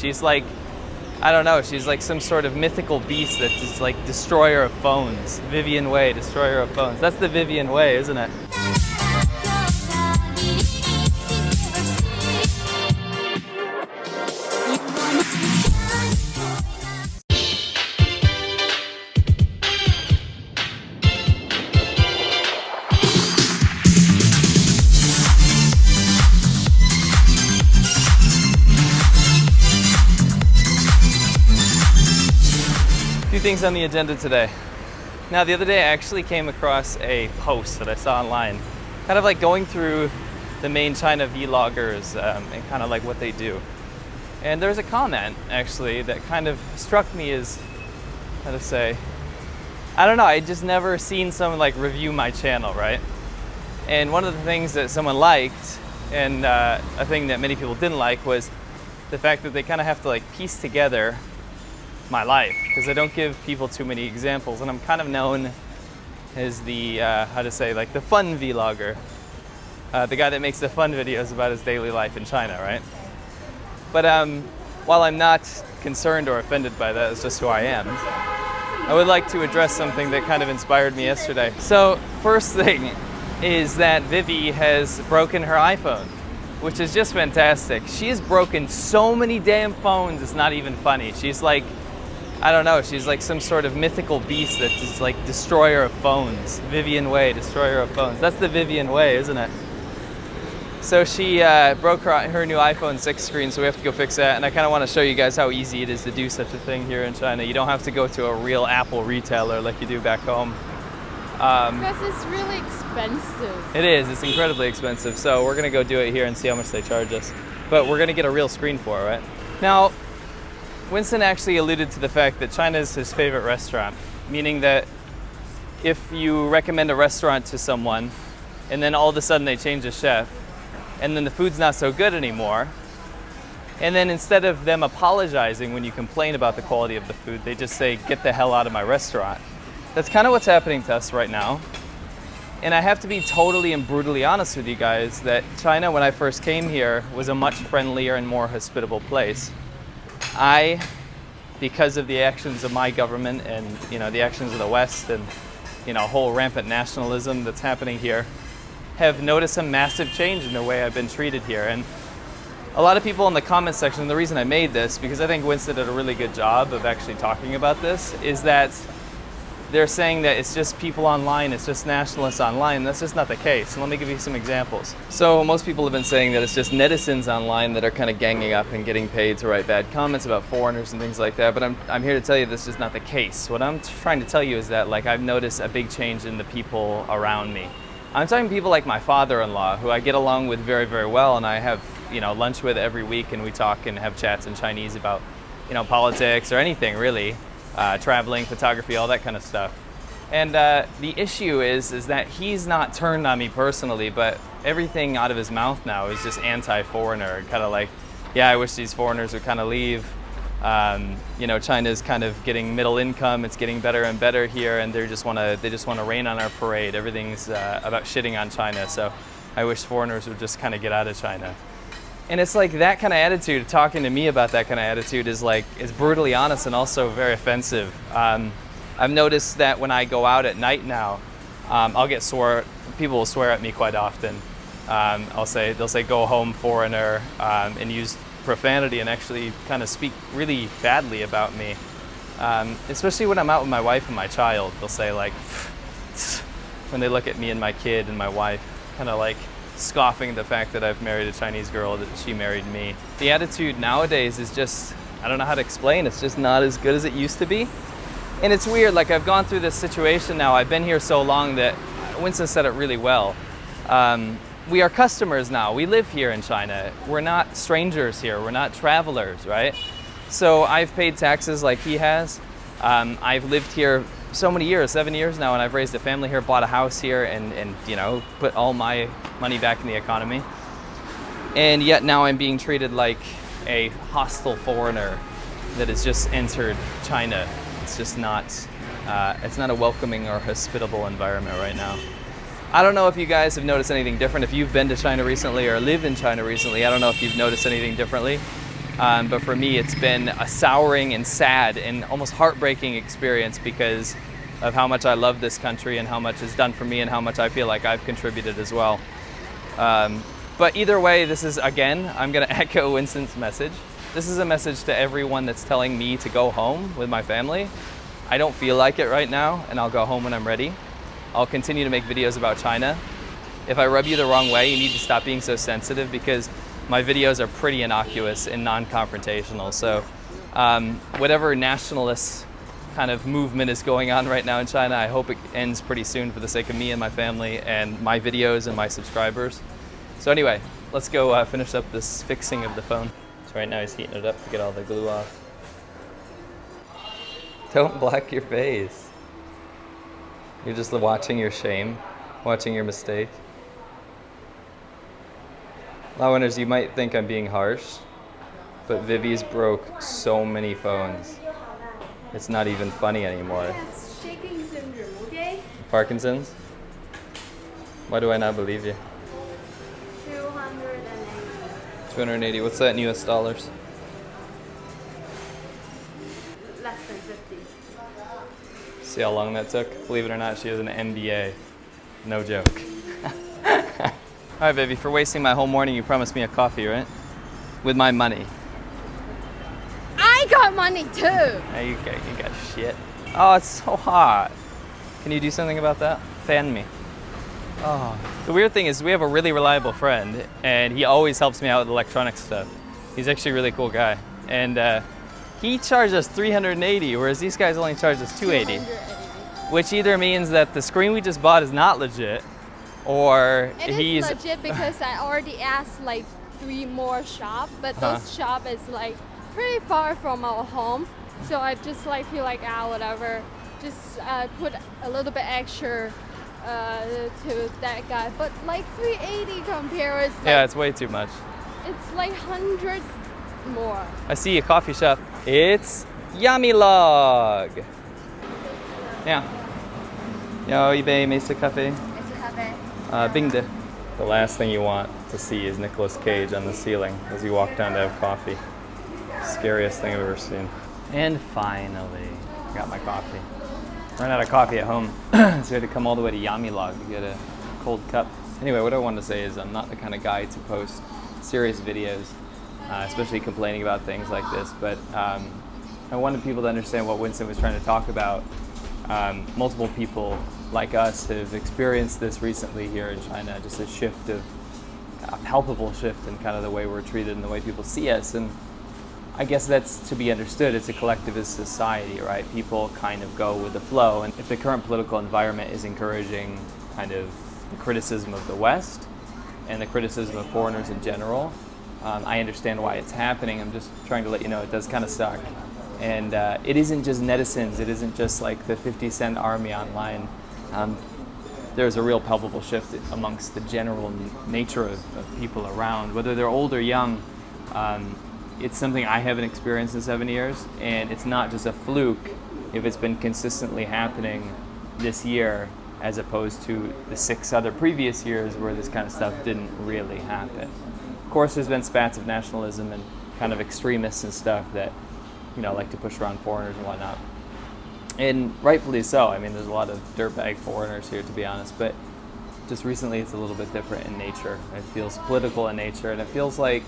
She's like, I don't know, she's like some sort of mythical beast that's just like destroyer of phones. Vivian Wei, destroyer of phones. That's the Vivian Wei, isn't it? Few things on the agenda today. Now, the other day I actually came across a post that I saw online, kind of like going through the main China vloggers and kind of like what they do. And there's a comment actually that kind of struck me as, how to say, I don't know, I just never seen someone like review my channel, right? And one of the things that someone liked, and a thing that many people didn't like, was the fact that they kind of have to like piece together my life, because I don't give people too many examples, and I'm kind of known as the how to say, like the fun vlogger, the guy that makes the fun videos about his daily life in China, right? But while I'm not concerned or offended by that, it's just who I am, I would like to address something that kind of inspired me yesterday. So first thing is that Vivi has broken her iPhone, which is just fantastic. She has broken so many damn phones, it's not even funny. She's like, I don't know, she's like some sort of mythical beast that's just like destroyer of phones. Vivian Wei, destroyer of phones. That's the Vivian Wei, isn't it? So she broke her new iPhone 6 screen, so we have to go fix that. And I kind of want to show you guys how easy it is to do such a thing here in China. You don't have to go to a real Apple retailer like you do back home. Because it's really expensive. It is, it's incredibly expensive. So we're gonna go do it here and see how much they charge us. But we're gonna get a real screen for it, right? Now, Winston actually alluded to the fact that China is his favorite restaurant, meaning that if you recommend a restaurant to someone and then all of a sudden they change a chef and then the food's not so good anymore, and then instead of them apologizing when you complain about the quality of the food, they just say, get the hell out of my restaurant. That's kind of what's happening to us right now. And I have to be totally and brutally honest with you guys that China, when I first came here, was a much friendlier and more hospitable place. I, because of the actions of my government and the actions of the West and whole rampant nationalism that's happening here, have noticed a massive change in the way I've been treated here. And a lot of people in the comments section, the reason I made this, because I think Winston did a really good job of actually talking about this, is that they're saying that it's just people online, it's just nationalists online. That's just not the case. And let me give you some examples. So most people have been saying that it's just netizens online that are kind of ganging up and getting paid to write bad comments about foreigners and things like that. But I'm here to tell you this is not the case. What I'm trying to tell you is that I've noticed a big change in the people around me. I'm talking people like my father-in-law, who I get along with very, very well, and I have lunch with every week, and we talk and have chats in Chinese about politics or anything really. Traveling, photography, all that kind of stuff. And the issue is that he's not turned on me personally, but everything out of his mouth now is just anti-foreigner, kind of like, yeah, I wish these foreigners would kind of leave. China's kind of getting middle income, it's getting better and better here, and they just want to rain on our parade. Everything's about shitting on China, so I wish foreigners would just kind of get out of China. And it's like that kind of attitude, talking to me about that kind of attitude is brutally honest and also very offensive. I've noticed that when I go out at night now, I'll get people will swear at me quite often. They'll say, go home, foreigner, and use profanity and actually kind of speak really badly about me. Especially when I'm out with my wife and my child, they'll say when they look at me and my kid and my wife, kind of like scoffing the fact that I've married a Chinese girl, that she married me. The attitude nowadays is just, I don't know how to explain, it's just not as good as it used to be. And it's weird, I've gone through this situation now, I've been here so long that Winston said it really well. We are customers now, we live here in China. We're not strangers here, we're not travelers, right? So I've paid taxes like he has. I've lived here so many years, 7 years now, and I've raised a family here, bought a house here, and put all my money back in the economy. And yet now I'm being treated like a hostile foreigner that has just entered China. It's just not, it's not a welcoming or hospitable environment right now. I don't know if you guys have noticed anything different. If you've been to China recently or lived in China recently, I don't know if you've noticed anything differently. But for me, it's been a souring and sad and almost heartbreaking experience because of how much I love this country and how much it's done for me and how much I feel like I've contributed as well. But either way, this is, again, I'm going to echo Winston's message. This is a message to everyone that's telling me to go home with my family. I don't feel like it right now, and I'll go home when I'm ready. I'll continue to make videos about China. If I rub you the wrong way, you need to stop being so sensitive because my videos are pretty innocuous and non-confrontational. So whatever nationalist kind of movement is going on right now in China, I hope it ends pretty soon for the sake of me and my family and my videos and my subscribers. So anyway, let's go finish up this fixing of the phone. So right now he's heating it up to get all the glue off. Don't black your face. You're just watching your shame, watching your mistake. Laowinners, you might think I'm being harsh, but Vivi's broke so many phones. It's not even funny anymore. Shaking syndrome, okay? Parkinson's? Why do I not believe you? 280. 280. What's that in US dollars? Less than 50. See how long that took? Believe it or not, she has an MBA. No joke. All right, baby, for wasting my whole morning, you promised me a coffee, right? With my money. I got money too! Hey, you got shit. Oh, it's so hot. Can you do something about that? Fan me. Oh. The weird thing is we have a really reliable friend, and he always helps me out with electronic stuff. He's actually a really cool guy. And he charged us 380, whereas these guys only charge us 280. Which either means that the screen we just bought is not legit, or he's legit because I already asked like 3 more shops, but those shop is like pretty far from our home. So I just like feel like whatever, just put a little bit extra to that guy. But like 380 compared is like, yeah, it's way too much. It's like 100 more. I see a coffee shop. It's Yummy Log. Yeah. Yo, ibe mesa cafe. Bingde. The last thing you want to see is Nicolas Cage on the ceiling as you walk down to have coffee. Scariest thing I've ever seen. And finally, I got my coffee. Ran out of coffee at home, so I had to come all the way to Yummy Log to get a cold cup. Anyway, what I wanted to say is I'm not the kind of guy to post serious videos, especially complaining about things like this, but I wanted people to understand what Winston was trying to talk about. Multiple people like us have experienced this recently here in China, just a palpable shift in kind of the way we're treated and the way people see us. And I guess that's to be understood. It's a collectivist society, right? People kind of go with the flow. And if the current political environment is encouraging kind of the criticism of the West and the criticism of foreigners in general, I understand why it's happening. I'm just trying to let you know it does kind of suck. And it isn't just netizens, it isn't just like the 50-cent army online. There's a real palpable shift amongst the general nature of people around, whether they're old or young. It's something I haven't experienced in 7 years, and it's not just a fluke if it's been consistently happening this year as opposed to the 6 other previous years where this kind of stuff didn't really happen. Of course, there's been spats of nationalism and kind of extremists and stuff that, you know, like to push around foreigners and whatnot. And rightfully so. I mean, there's a lot of dirtbag foreigners here, to be honest, but just recently it's a little bit different in nature. It feels political in nature, and it feels like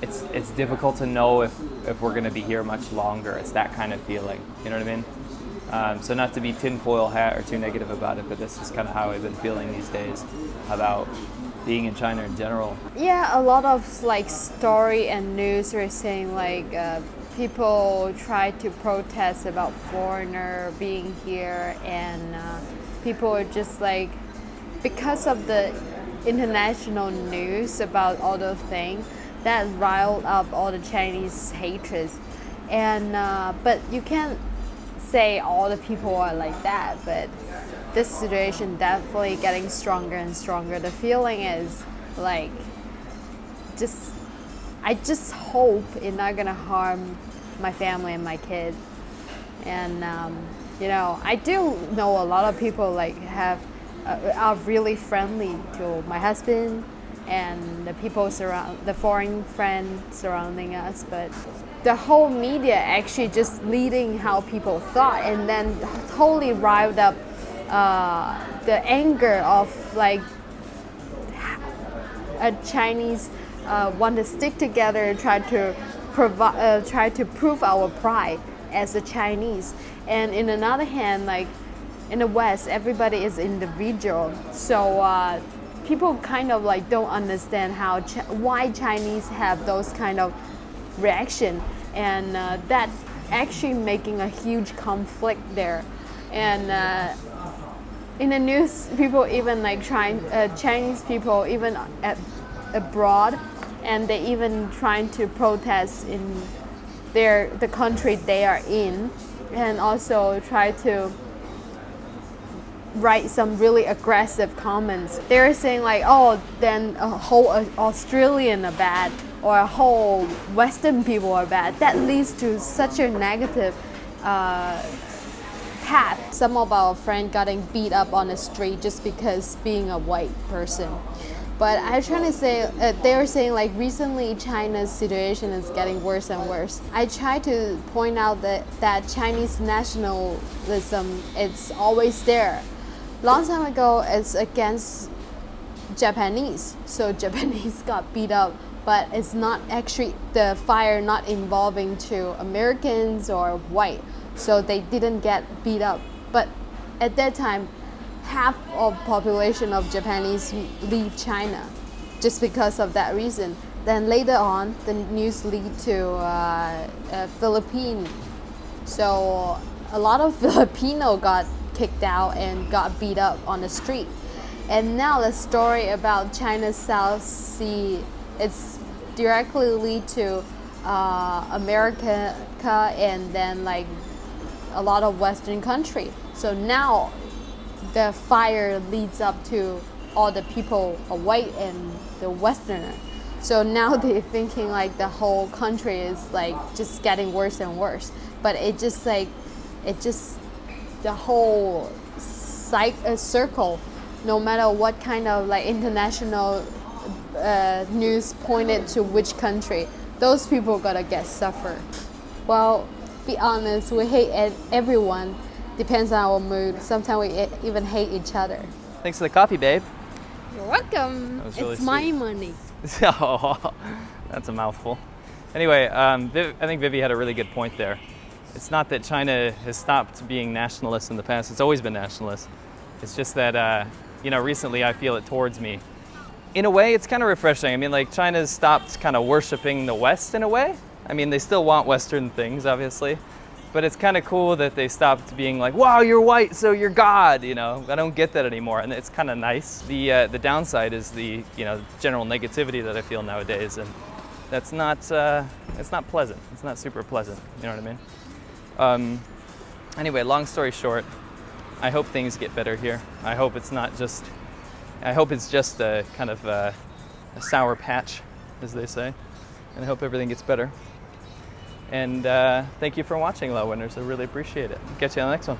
it's difficult to know if we're going to be here much longer. It's that kind of feeling, you know what I mean? So not to be tinfoil hat or too negative about it, but this is kind of how I've been feeling these days about being in China in general. Yeah, a lot of like story and news are saying like people try to protest about foreigner being here, and people are just like, because of the international news about all those things, that riled up all the Chinese hatreds. And but you can't say all the people are like that, but this situation definitely getting stronger and stronger. The feeling is like, I just hope it's not gonna harm my family and my kids. And you know, I do know a lot of people like are really friendly to my husband and the people the foreign friends surrounding us, but the whole media actually just leading how people thought, and then totally riled up the anger of like a Chinese want to stick together and try to prove our pride as a Chinese. And in another hand, like in the West, everybody is individual. So people kind of like don't understand why Chinese have those kind of reaction, and that actually making a huge conflict there. And in the news, people even like Chinese people even abroad, and they even trying to protest in the country they are in, and also try to write some really aggressive comments. They're saying like, oh, then a whole Australian are bad, or a whole Western people are bad. That leads to such a negative path. Some of our friends getting beat up on the street just because being a white person. But I'm trying to say, they were saying like recently China's situation is getting worse and worse. I try to point out that Chinese nationalism, it's always there. Long time ago, it's against Japanese, so Japanese got beat up, but it's not actually the fire not involving to Americans or white, so they didn't get beat up. But at that time, half of population of Japanese leave China just because of that reason. Then later on, the news lead to Philippines. So a lot of Filipino got kicked out and got beat up on the street. And now the story about China's South Sea, it's directly lead to America and then like a lot of Western country. So now the fire leads up to all the people are white and the Westerner. So now they're thinking like the whole country is like just getting worse and worse. But the whole circle, no matter what kind of like international news pointed to which country, those people gotta suffer. Well, be honest, we hate everyone. Depends on our mood. Sometimes we even hate each other. Thanks for the coffee, babe. You're welcome. Really it's sweet. my money. Oh, that's a mouthful. Anyway, I think Vivi had a really good point there. It's not that China has stopped being nationalist in the past. It's always been nationalist. It's just that, recently I feel it towards me. In a way, it's kind of refreshing. I mean, like, China's stopped kind of worshiping the West in a way. I mean, they still want Western things, obviously. But it's kind of cool that they stopped being like, wow, you're white, so you're God, I don't get that anymore, and it's kind of nice. The downside is the, general negativity that I feel nowadays, and that's not, it's not pleasant. It's not super pleasant, you know what I mean? Anyway, long story short, I hope things get better here. I hope it's just a kind of a sour patch, as they say, and I hope everything gets better. And thank you for watching, Laowinners. I really appreciate it. Catch you on the next one.